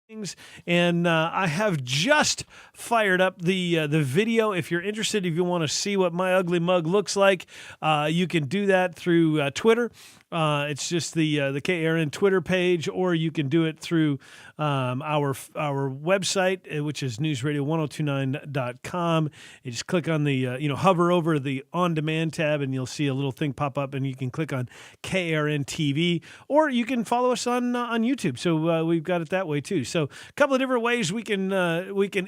things, and I have just fired up the video. If you're interested, if you want to see what my ugly mug looks like, you can do that through Twitter. It's just the KRN Twitter page, or you can do it through our website, which is newsradio1029.com. You just click on the hover over the on demand tab, and you'll see a little thing pop up, and you can click on KRN TV, or you can follow us on YouTube. So we've got it that way too. So a couple of different ways we can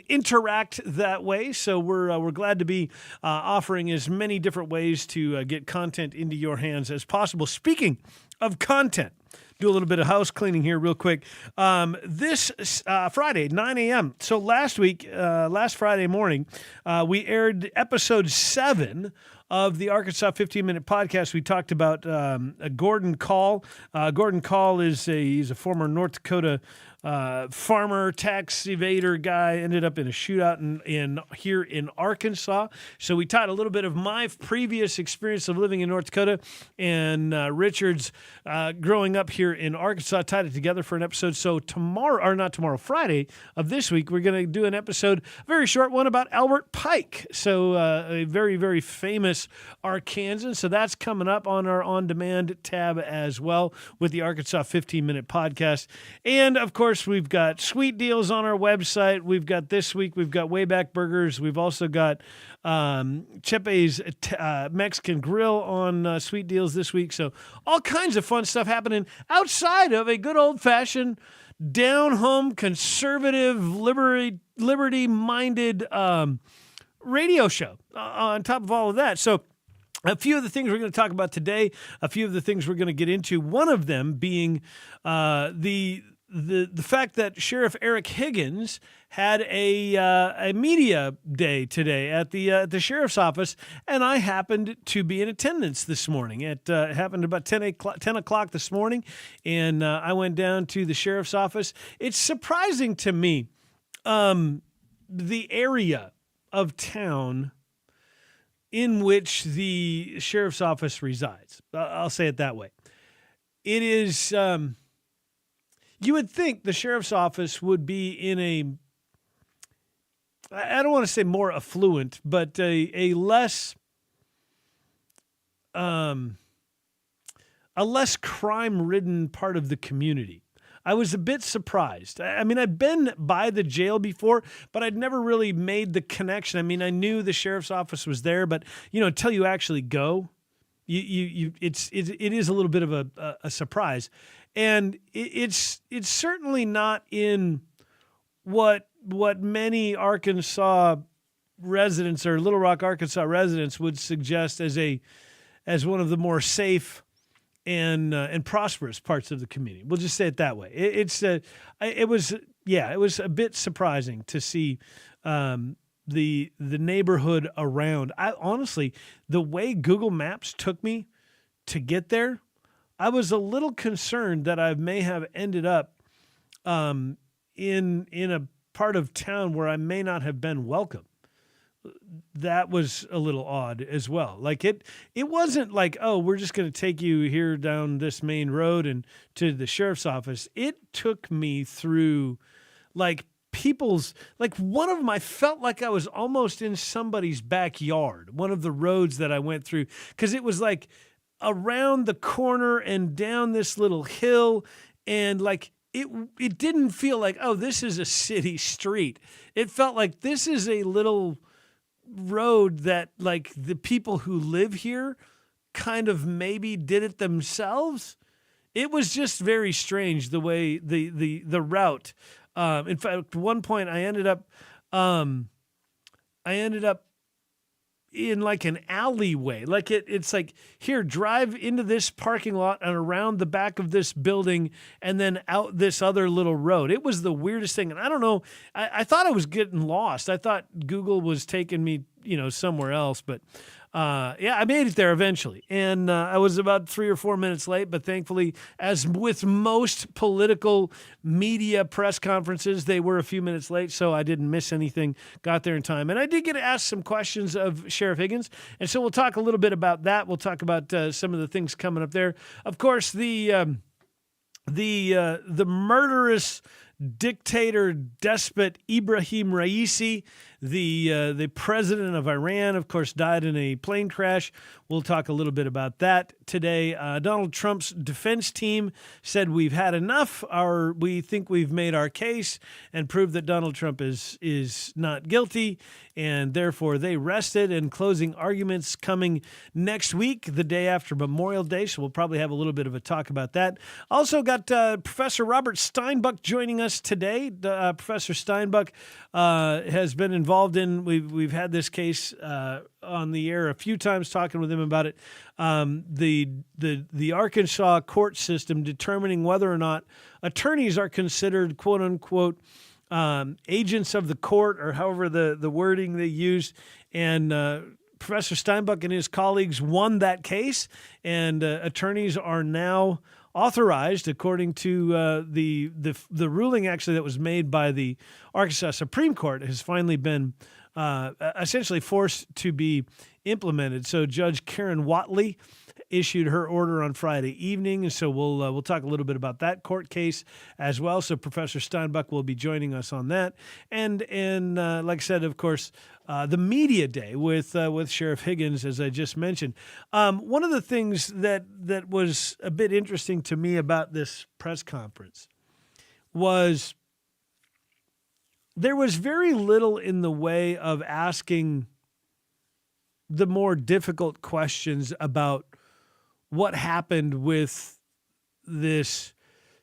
interact that way. So we're glad to be offering as many different ways to get content into your hands as possible. Speaking of content, do a little bit of house cleaning here real quick. This Friday, 9 a.m. So last Friday morning, we aired episode 7 of the Arkansas 15-minute podcast. We talked about Gordon Call. Gordon Call he's a former North Dakota farmer, tax evader guy, ended up in a shootout here in Arkansas. So we tied a little bit of my previous experience of living in North Dakota and Richard's growing up here in Arkansas, tied it together for an episode. So Friday of this week, we're going to do an episode, a very short one, about Albert Pike. So a very, very famous Arkansan. So that's coming up on our on-demand tab as well with the Arkansas 15-minute podcast. And, of course, we've got sweet deals on our website. We've got this week, we've got Wayback Burgers. We've also got Chepe's Mexican Grill on sweet deals this week. So all kinds of fun stuff happening outside of a good old-fashioned, down-home, conservative, liberty-minded radio show on top of all of that. So a few of the things we're going to talk about today, a few of the things we're going to get into, one of them being the fact that Sheriff Eric Higgins had a media day today at the sheriff's office, and I happened to be in attendance this morning. It happened about 10 o'clock this morning, and I went down to the sheriff's office. It's surprising to me the area of town in which the sheriff's office resides. I'll say it that way. It is... you would think the sheriff's office would be in I don't want to say more affluent, but a less crime-ridden part of the community. I was a bit surprised. I mean, I've been by the jail before, but I'd never really made the connection. I mean, I knew the sheriff's office was there, but until you actually go, it is a little bit of a surprise. And it's certainly not in what many Arkansas residents or Little Rock, Arkansas residents would suggest as one of the more safe and prosperous parts of the community. We'll just say it that way. It was a bit surprising to see the neighborhood around. I honestly, the way Google Maps took me to get there, I was a little concerned that I may have ended up in a part of town where I may not have been welcome. That was a little odd as well. Like it wasn't like, oh, we're just going to take you here down this main road and to the sheriff's office. It took me through one of them, I felt like I was almost in somebody's backyard, one of the roads that I went through, because it was like around the corner and down this little hill, and it didn't feel like, oh, this is a city street. It felt like this is a little road that the people who live here kind of maybe did it themselves. It was just very strange the way the route. In fact, at one point I ended up in an alleyway. It's like, here, drive into this parking lot and around the back of this building and then out this other little road. It was the weirdest thing. And I don't know, I thought I was getting lost. I thought Google was taking me, somewhere else, but I made it there eventually. And I was about 3 or 4 minutes late, but thankfully, as with most political media press conferences, they were a few minutes late, so I didn't miss anything, got there in time. And I did get to ask some questions of Sheriff Higgins, and so we'll talk a little bit about that. We'll talk about some of the things coming up there. Of course, the murderous dictator, despot Ibrahim Raisi, the president of Iran, of course, died in a plane crash. We'll talk a little bit about that today. Donald Trump's defense team said we've had enough. We think we've made our case and proved that Donald Trump is not guilty, and therefore they rested. And closing arguments coming next week, the day after Memorial Day. So we'll probably have a little bit of a talk about that. Also got Professor Robert Steinbuch joining us today. Professor Steinbuch has been involved in. We've had this case on the air a few times, talking with him about it. The Arkansas court system determining whether or not attorneys are considered quote unquote agents of the court, or however the wording they use, and Professor Steinbuch and his colleagues won that case, and attorneys are now authorized, according to the ruling actually that was made by the Arkansas Supreme Court, has finally been essentially forced to be implemented. So Judge Karen Whatley issued her order on Friday evening, and so we'll talk a little bit about that court case as well. So Professor Steinbuch will be joining us on that, and like I said, of course, the media day with Sheriff Higgins, as I just mentioned. One of the things that was a bit interesting to me about this press conference was there was very little in the way of asking the more difficult questions about what happened with this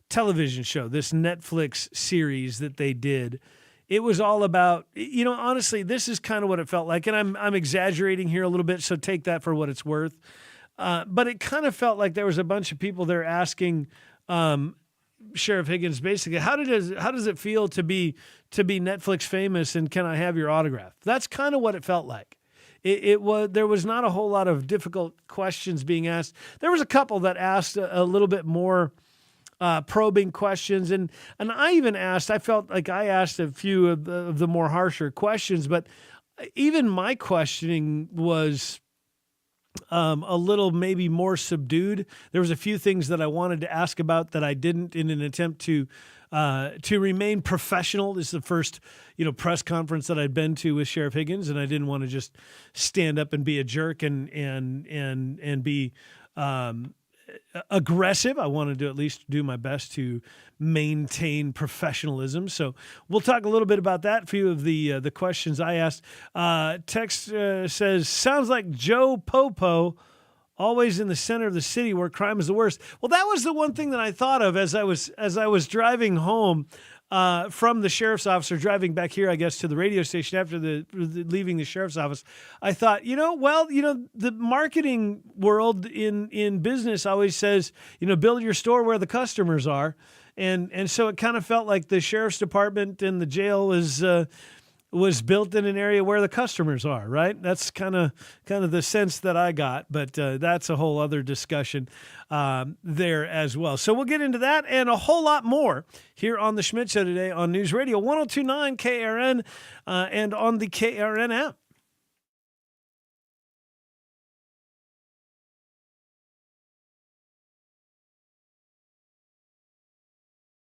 television show, this Netflix series that they did. It was all about, honestly, this is kind of what it felt like. And I'm exaggerating here a little bit, so take that for what it's worth. But it kind of felt like there was a bunch of people there asking Sheriff Higgins, basically, how does it feel to be Netflix famous, and can I have your autograph? That's kind of what it felt like. There was not a whole lot of difficult questions being asked. There was a couple that asked a little bit more probing questions, and I even asked. I felt like I asked a few of the more harsher questions, but even my questioning was a little maybe more subdued. There was a few things that I wanted to ask about that I didn't, in an attempt to remain professional. This is the first, press conference that I'd been to with Sheriff Higgins, and I didn't want to just stand up and be a jerk and be aggressive. I wanted to at least do my best to maintain professionalism. So we'll talk a little bit about that. A few of the questions I asked. Text says, sounds like Joe Popo, always in the center of the city where crime is the worst. Well, that was the one thing that I thought of as I was driving home from the sheriff's office, or driving back here, I guess, to the radio station after leaving the sheriff's office. I thought, the marketing world in business always says, build your store where the customers are. And so it kind of felt like the sheriff's department and the jail was built in an area where the customers are, right? That's kind of the sense that I got, but that's a whole other discussion there as well. So we'll get into that and a whole lot more here on The Schmidt Show today on News Radio 102.9 KRN and on the KRN app.